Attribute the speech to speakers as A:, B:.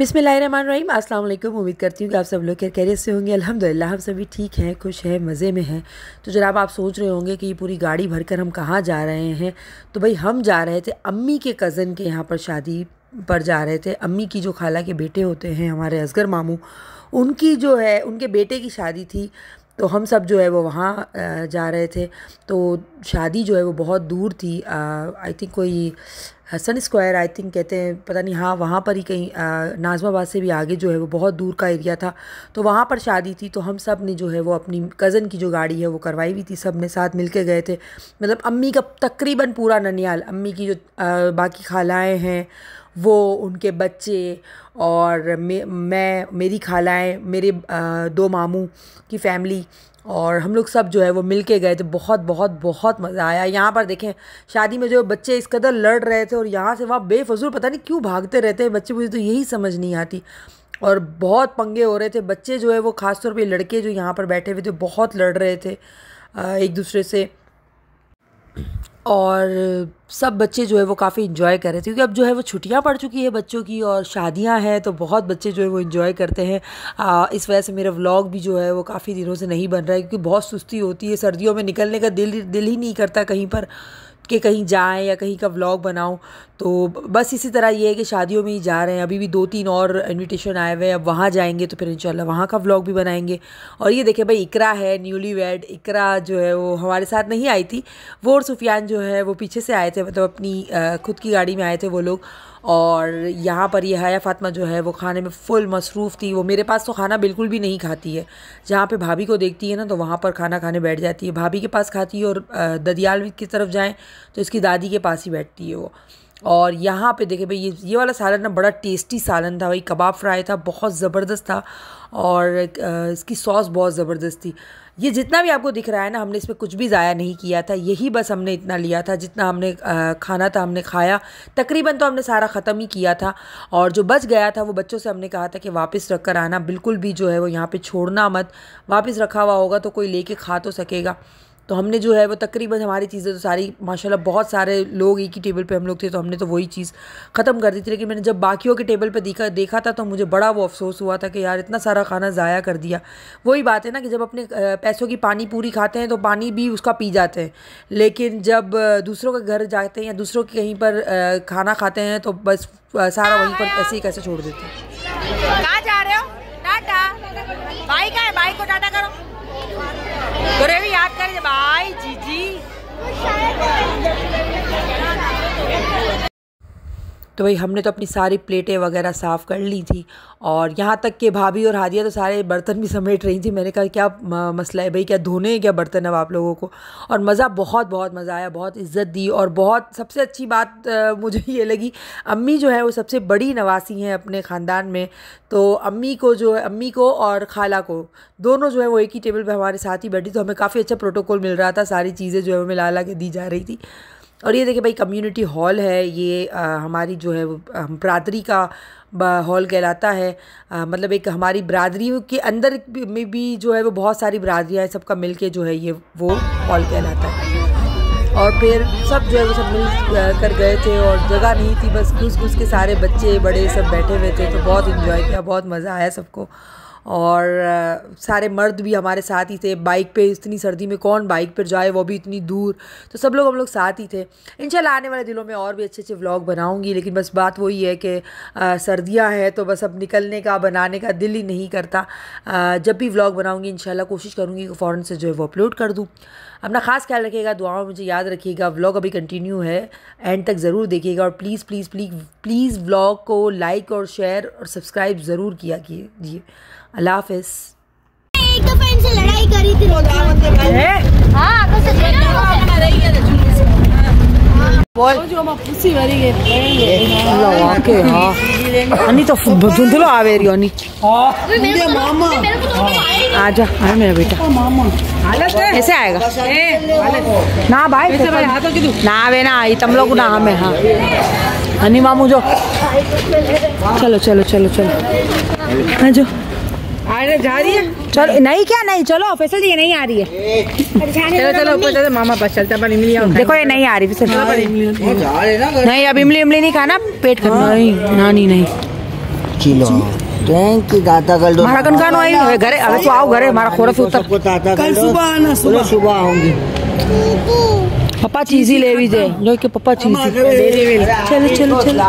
A: बिस्मिल्लाहिर्रहमानिर्रहीम। अस्सलाम वालेकुम। उम्मीद करती हूँ कि आप सब लोग खैरियत से होंगे। अल्हम्दुलिल्लाह हम सभी ठीक हैं, खुश हैं, मज़े में हैं। तो जनाब आप सोच रहे होंगे कि ये पूरी गाड़ी भरकर हम कहाँ जा रहे हैं। तो भाई हम जा रहे थे अम्मी के कज़न के यहाँ पर शादी पर जा रहे थे। अम्मी की जो खाला के बेटे होते हैं हमारे असगर मामू, उनकी जो है उनके बेटे की शादी थी। तो हम सब जो है वो वहाँ जा रहे थे। तो शादी जो है वो बहुत दूर थी, आई थिंक कोई हसन स्क्वायर आई थिंक कहते हैं, पता नहीं, हाँ वहाँ पर ही कहीं नाज़माबाद से भी आगे जो है वो बहुत दूर का एरिया था। तो वहाँ पर शादी थी। तो हम सब ने जो है वो अपनी कज़न की जो गाड़ी है वो करवाई हुई थी, सब ने साथ मिल के गए थे। मतलब अम्मी का तकरीबन पूरा ननियाल, अम्मी की जो बाकी खालाएँ हैं वो, उनके बच्चे और मैं, मेरी खालाएँ, मेरे दो मामू की फ़ैमिली और हम लोग सब जो है वो मिल के गए थे। बहुत बहुत बहुत मज़ा आया। यहाँ पर देखें शादी में जो बच्चे इस कदर लड़ रहे थे और यहाँ से वहाँ बेफजूल पता नहीं क्यों भागते रहते हैं बच्चे, मुझे तो यही समझ नहीं आती। और बहुत पंगे हो रहे थे। बच्चे जो है वो ख़ासतौर पे लड़के जो यहाँ पर बैठे हुए थे बहुत लड़ रहे थे एक दूसरे से। और सब बच्चे जो है वो काफ़ी इन्जॉय कर रहे थे, क्योंकि अब जो है वो छुट्टियां पड़ चुकी है बच्चों की और शादियां हैं, तो बहुत बच्चे जो है वो इन्जॉय करते हैं। इस वजह से मेरा व्लॉग भी जो है वो काफ़ी दिनों से नहीं बन रहा है, क्योंकि बहुत सुस्ती होती है। सर्दियों में निकलने का दिल ही नहीं करता कहीं पर कि कहीं जाएं या कहीं का व्लॉग बनाऊं। तो बस इसी तरह ये है कि शादियों में ही जा रहे हैं। अभी भी 2-3 और इनविटेशन आए हुए हैं, अब वहाँ जाएंगे तो फिर इंशाल्लाह वहाँ का व्लॉग भी बनाएंगे। और ये देखें भाई, इकरा है न्यूली वेड। इकरा जो है वो हमारे साथ नहीं आई थी, वो और सुफियान जो है वो पीछे से आए थे, मतलब अपनी खुद की गाड़ी में आए थे वो लोग। और यहाँ पर ये हया फातिमा जो है वो खाने में फुल मसरूफ़ थी। वो मेरे पास तो खाना बिल्कुल भी नहीं खाती है। जहाँ पे भाभी को देखती है ना तो वहाँ पर खाना खाने बैठ जाती है, भाभी के पास खाती है। और ददियाल की तरफ जाएं तो इसकी दादी के पास ही बैठती है वो। और यहाँ पे देखें भाई, ये वाला सालन ना बड़ा टेस्टी सालन था भाई। कबाब फ्राई था, बहुत ज़बरदस्त था। और इसकी सॉस बहुत ज़बरदस्त थी। ये जितना भी आपको दिख रहा है ना, हमने इसमें कुछ भी ज़ाया नहीं किया था। यही बस हमने इतना लिया था जितना हमने खाना था हमने खाया। तकरीबन तो हमने सारा ख़त्म ही किया था। और जो बच गया था वो बच्चों से हमने कहा था कि वापस रख कर आना, बिल्कुल भी जो है वो यहाँ पे छोड़ना मत। वापस रखा हुआ होगा तो कोई लेके खा तो सकेगा। तो हमने जो है वो तकरीबन हमारी चीज़ें तो सारी माशाल्लाह, बहुत सारे लोग एक ही टेबल पे हम लोग थे तो हमने तो वही चीज़ ख़त्म कर दी थी। लेकिन मैंने जब बाकियों के टेबल पे देखा था तो मुझे बड़ा वो अफसोस हुआ था कि यार इतना सारा खाना ज़ाया कर दिया। वही बात है ना कि जब अपने पैसों की पानी पूरी खाते हैं तो पानी भी उसका पी जाते हैं, लेकिन जब दूसरों के घर जाते हैं या दूसरों के कहीं पर खाना खाते हैं तो बस सारा वहीं पर ऐसे ही कैसे छोड़ देते हैं।
B: कहाँ जा रहे हो? टाटा। भाई का है, भाई को टाटा करो। तोरे भी याद कर भाई जीजी।
A: तो भाई हमने तो अपनी सारी प्लेटें वगैरह साफ़ कर ली थी। और यहाँ तक कि भाभी और हादिया तो सारे बर्तन भी समेट रही थी। मैंने कहा क्या मसला है भाई, क्या धोने हैं क्या बर्तन अब आप लोगों को। और मज़ा बहुत मज़ा आया, बहुत इज़्ज़त दी। और बहुत सबसे अच्छी बात मुझे ये लगी, अम्मी जो है वो सबसे बड़ी नवासी हैं अपने ख़ानदान में। तो अम्मी को जो है, अम्मी को और खाला को दोनों जो है वो एक ही टेबल पर हमारे साथ ही बैठी। तो हमें काफ़ी अच्छा प्रोटोकॉल मिल रहा था, सारी चीज़ें जो है वो मिला के दी जा रही थी। और ये देखिए भाई, कम्युनिटी हॉल है ये, हमारी जो है वो बरादरी का हॉल कहलाता है। मतलब एक हमारी बरादरी के अंदर में भी जो है वो बहुत सारी बरादरियाँ हैं, सबका मिल के जो है ये वो हॉल कहलाता है। और फिर सब जो है वो सब मिल कर गए थे और जगह नहीं थी, बस घुस के सारे बच्चे बड़े सब बैठे हुए थे। तो बहुत इन्जॉय किया, बहुत मज़ा आया सबको। और सारे मर्द भी हमारे साथ ही थे। बाइक पे इतनी सर्दी में कौन बाइक पर जाए, वो भी इतनी दूर। तो सब लोग हम लोग साथ ही थे। इंशाल्लाह आने वाले दिनों में और भी अच्छे व्लॉग बनाऊंगी। लेकिन बस बात वही है कि सर्दियां हैं तो बस अब निकलने का, बनाने का दिल ही नहीं करता। जब भी व्लॉग बनाऊंगी इंशाल्लाह कोशिश करूँगी कि फ़ौरन से जो है वो अपलोड कर दूँ। अपना ख़ास ख्याल रखिएगा, दुआओं में मुझे याद रखिएगा। व्लॉग अभी कंटिन्यू है, एंड तक ज़रूर देखिएगा। और please please please please vlog को लाइक और शेयर और सब्सक्राइब ज़रूर किया कीजिए। अल्लाह हाफ़िज़।
C: एक दफा इनसे लड़ाई करी थी। हाँ तो
A: बोल जो मैं खुशी भरी गई लगा के। हाँ अन्नी तो धुंधलो आवेरी अन्नी। हाँ मामा आजा, आया मेरा बेटा। ऐसे आएगा ना भाई, ना वे ना आई तुम लोग ना हमें। हाँ अन्नी मामू जो, चलो चलो चलो चलो हाँ जो
B: आने जा रही है।
A: चलो नहीं क्या नहीं, चलो फैसल जी नहीं आ रही है।
B: चलो चलो ऊपर चलो, मामा पास चलता पर इमली।
A: देखो ये नहीं आ रही फिसल। नहीं अब इमली नहीं खाना, पेट खराब। नहीं नानी नहीं।
D: चलो थैंक यू दाता कर दो
A: मारा कन कानो आई घरे अबे तू आओ घरे हमारा खोरा से उतर
D: कल सुबह आना सुबह आऊंगी
A: पापा चीज ही ले भी दे जो कि पापा चीज चलो चलो चलो